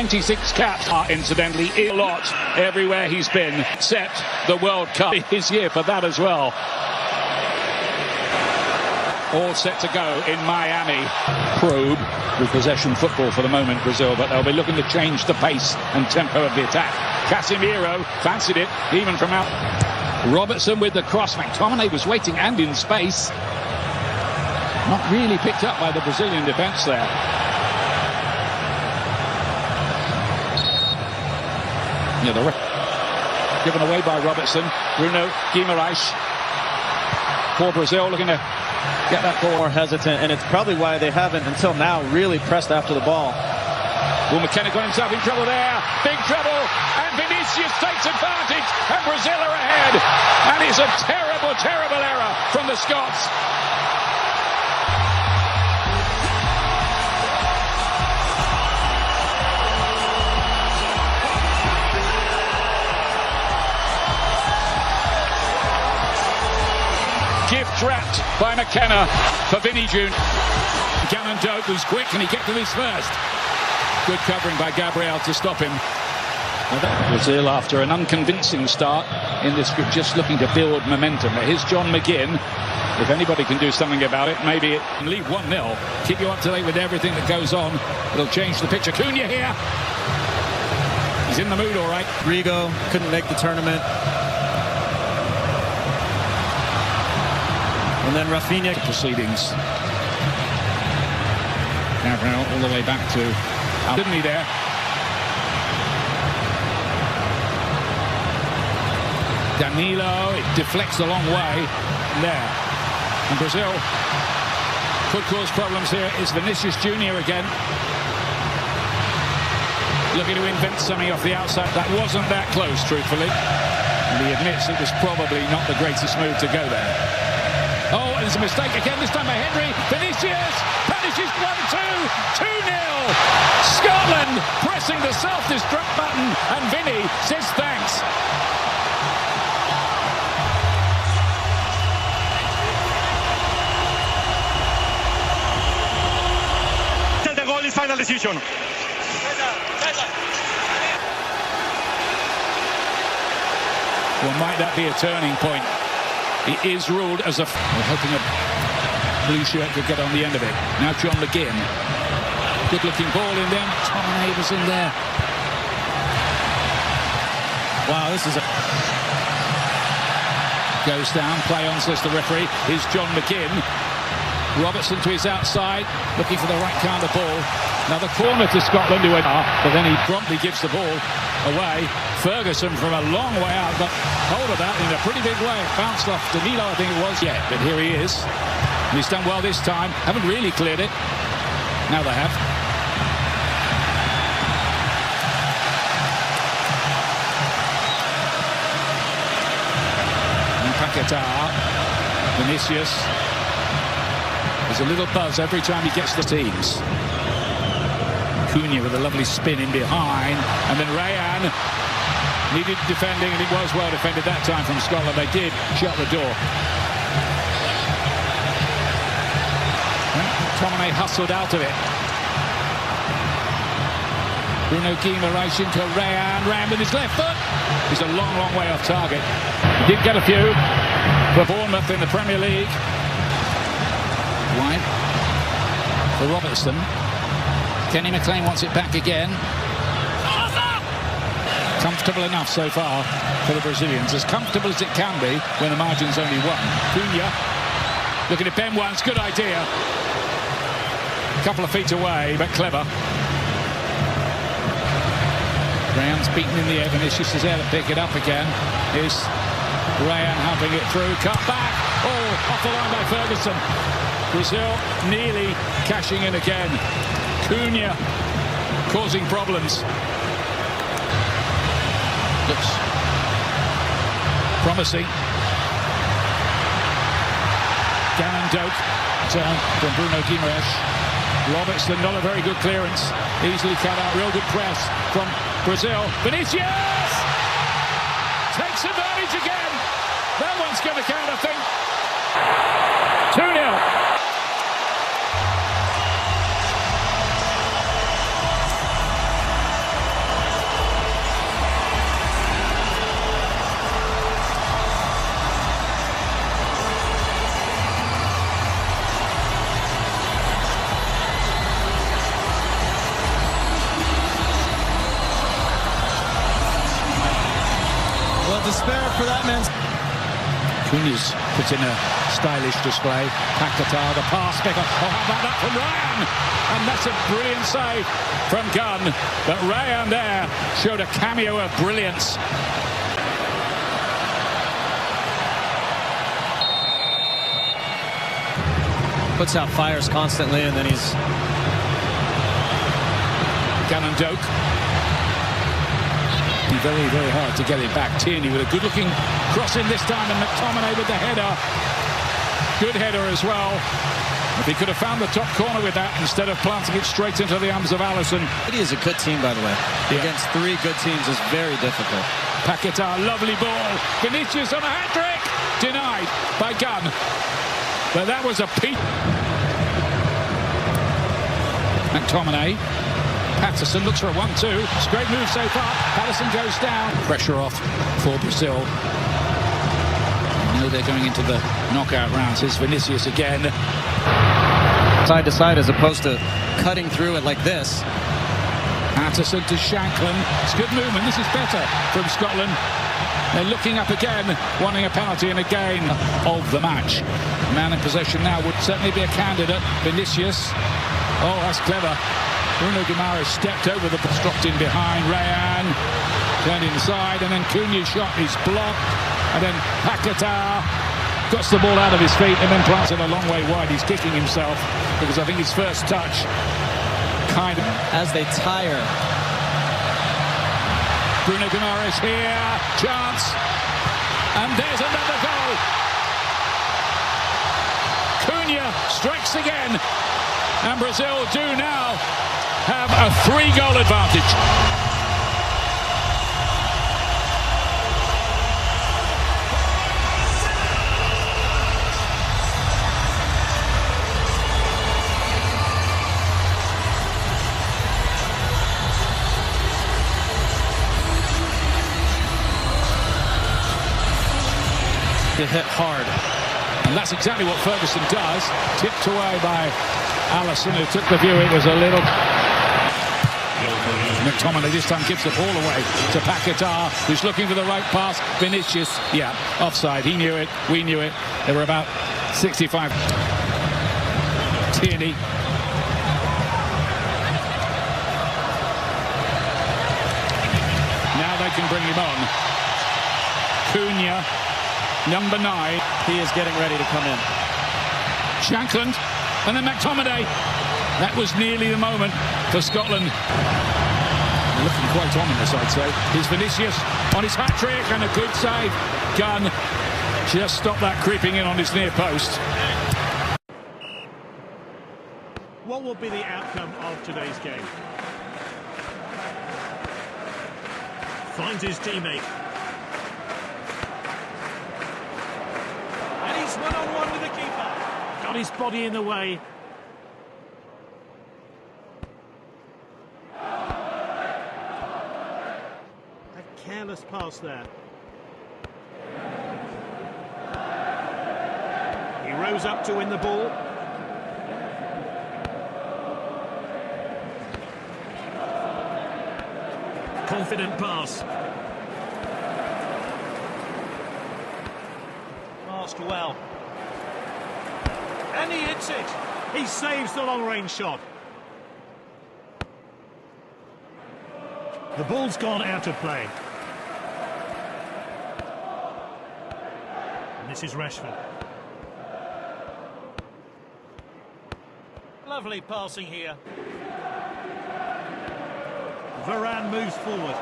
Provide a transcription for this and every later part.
26 caps. Incidentally, a lot everywhere he's been, except the World Cup. His year for that as well. All set to go in Miami. Probe with possession football for the moment, Brazil, but they'll be looking to change the pace and tempo of the attack. Casemiro fancied it, even from out. Robertson with the cross. McTominay was waiting and in space. Not really picked up by the Brazilian defence there. Yeah, given away by Robertson. Bruno Guimaraes for Brazil, looking to get that ball. More hesitant, and it's probably why they haven't until now really pressed after the ball. Well, McKenna got himself in trouble there. Big trouble, and Vinicius takes advantage, and Brazil are ahead. And it's a terrible, terrible error from the Scots. Gift wrapped by McKenna for Vinny June. Gannon Doak was quick and he kept to his first. Good covering by Gabriel to stop him. Brazil, after an unconvincing start in this group, just looking to build momentum. Here's John McGinn. If anybody can do something about it, maybe it can leave 1-0. Keep you up to date with everything that goes on. It'll change the picture. Cunha here. He's in the mood, all right. Rigo couldn't make the tournament. And then Rafinha. Proceedings. Gabriel all the way back to Sydney there. Danilo, it deflects a long way there. And Brazil could cause problems here. Is Vinicius Junior again. Looking to invent something off the outside. That wasn't that close, truthfully. And he admits it was probably not the greatest move to go there. Oh, and there's a mistake again, this time by Henry. Vinicius punishes 1-2, 2-0. Scotland pressing the self-destruct button, and Vinny says thanks. The goal is final decision. Well, might that be a turning point? He is ruled as a... We're hoping a blue shirt could get on the end of it. Now John McGinn. Good-looking ball in there. McTominay was in there. Wow, this is a... Goes down, play on, says the referee. Here's John McGinn. Robertson to his outside, looking for the right kind of ball. Another corner to Scotland, but then he promptly gives the ball away. Ferguson from a long way out got hold of that in a pretty big way. It bounced off Danilo, I think it was. Yeah, but here he is. And he's done well this time. Haven't really cleared it. Now they have. And Paquetá, Vinicius. There's a little buzz every time he gets the teams. Cunha with a lovely spin in behind, and then Rayan needed defending, and it was well defended that time from Scotland. They did shut the door. McTominay hustled out of it. Bruno Guimaraes into Rayan. Rayan with his left foot. He's a long, long way off target. He did get a few for Bournemouth in the Premier League. Wide for Robertson. Kenny McLean wants it back again. Comfortable enough so far for the Brazilians. As comfortable as it can be when the margin's only one. Cunha looking at Ben once. Good idea. A couple of feet away, but clever. Rayan's beaten in the air. Vinicius is there to pick it up again. Here's Rayan helping it through. Cut back. Oh, off the line by Ferguson. Brazil nearly cashing in again. Cunha causing problems. Looks promising. Gannon Doak from Bruno Guimaraes. Robertson, not a very good clearance. Easily cut out. Real good press from Brazil. Vinicius takes advantage again. That one's going to count, I think. 2-0. despair for that man. Cunha's put in a stylish display. Paquetá, the pass, Becker. Oh, how about that from Ryan? And that's a brilliant save from Gunn. But Ryan there showed a cameo of brilliance. Puts out fires constantly, and then he's... Gunn and Doak. Be very, very hard to get it back. Tierney with a good-looking cross in this time, and McTominay with the header. Good header as well. If he could have found the top corner with that instead of planting it straight into the arms of Alisson. It is a good team, by the way. Yeah. Against three good teams is very difficult. Paquetá, lovely ball. Vinicius on a hat-trick. Denied by Gunn. But that was a peak. McTominay. Patterson looks for a 1-2. It's a great move so far. Patterson goes down. Pressure off for Brazil. I know they're going into the knockout rounds. Here's Vinicius again. Side to side as opposed to cutting through it like this. Patterson to Shanklin. It's good movement. This is better from Scotland. They're looking up again, wanting a penalty and a gain of the match. Man in possession now would certainly be a candidate. Vinicius. Oh, that's clever. Bruno Guimaraes stepped over the dropped in behind. Rayan turned inside, and then Cunha's shot is blocked. And then Paquetá gets the ball out of his feet and then plants it a long way wide. He's kicking himself because I think his first touch kind of... As they tire. Bruno Guimaraes here, chance, and there's another goal. Cunha strikes again, and Brazil do now have a 3-goal advantage. To hit hard. And that's exactly what Ferguson does. Tipped away by Alisson, who took the view it was a little... McTominay this time gives the ball away to Paquetá, who's looking for the right pass. Vinicius, yeah, offside. He knew it, we knew it. There were about 65. Tierney. Now they can bring him on. Cunha. Number 9. He is getting ready to come in. Shankland, and then McTominay. That was nearly the moment for Scotland. They're looking quite ominous, I'd say. Here's Vinicius on his hat-trick, and a good save. Gunn just stopped that creeping in on his near post. What will be the outcome of today's game? Finds his teammate. One-on-one with the keeper. Got his body in the way. A careless pass there. He rose up to win the ball. Confident pass. Well, and he hits it. He saves the long-range shot. The ball's gone out of play. And this is Rashford. Lovely passing here. Varane moves forward.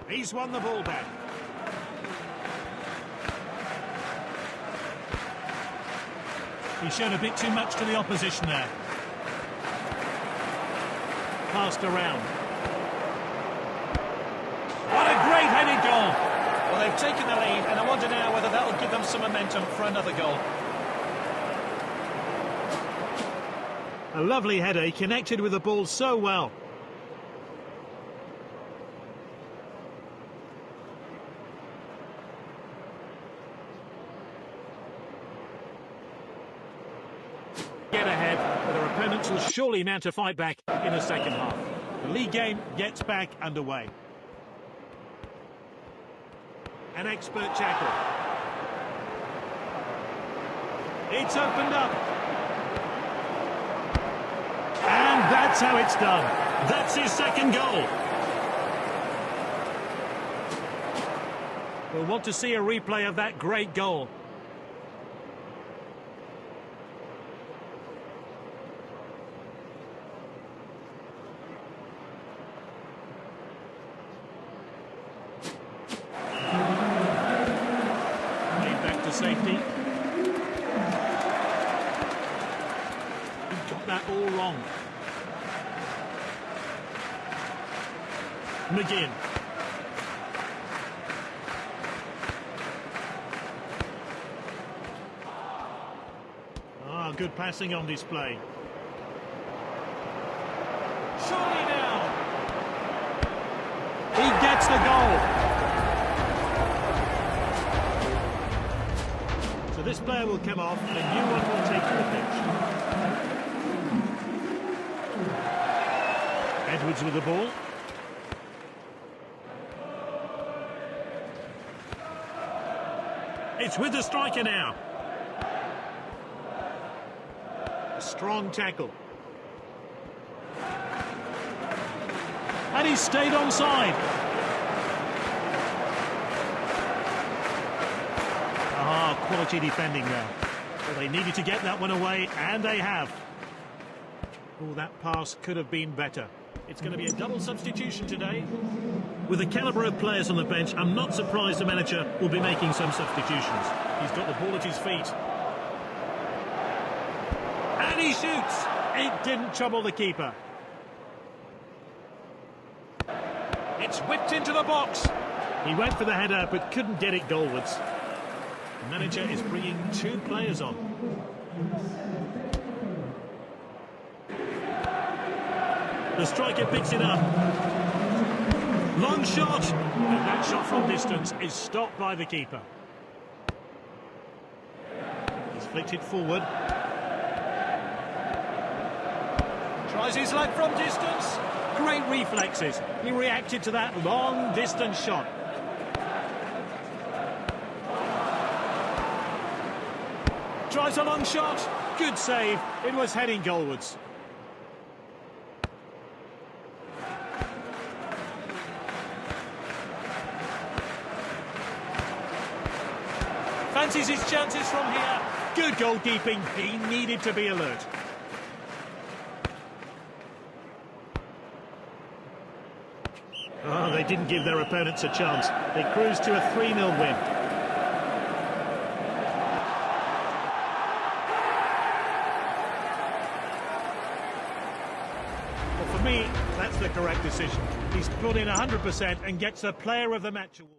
He's won the ball back. He showed a bit too much to the opposition there. Passed around. What a great headed goal! Well, they've taken the lead, and I wonder now whether that'll give them some momentum for another goal. A lovely header. He connected with the ball so well. Get ahead, but their opponents will surely mount a fight back in the second half. The league game gets back underway. An expert tackle. It's opened up. And that's how it's done. That's his second goal. We'll want to see a replay of that great goal. Made back to safety. He got that all wrong. McGinn. Good passing on display. Surely now. He gets the goal. So this player will come off and a new one will take to the pitch. Edwards with the ball. It's with the striker now. Strong tackle. And he stayed onside. Quality defending there. Well, they needed to get that one away, and they have. Oh, that pass could have been better. It's going to be a double substitution today. With the calibre of players on the bench, I'm not surprised the manager will be making some substitutions. He's got the ball at his feet. And he shoots. It didn't trouble the keeper. It's whipped into the box. He went for the header but couldn't get it goalwards. The manager is bringing two players on. The striker picks it up. Long shot. And that shot from distance is stopped by the keeper. He's flicked it forward. Tries his leg from distance. Great reflexes. He reacted to that long distance shot. Tries a long shot. Good save. It was heading goalwards. Fancies his chances from here. Good goalkeeping. He needed to be alert. Oh, they didn't give their opponents a chance. They cruised to a 3-0 win. Well, for me, that's the correct decision. He's put in 100% and gets the player of the match award.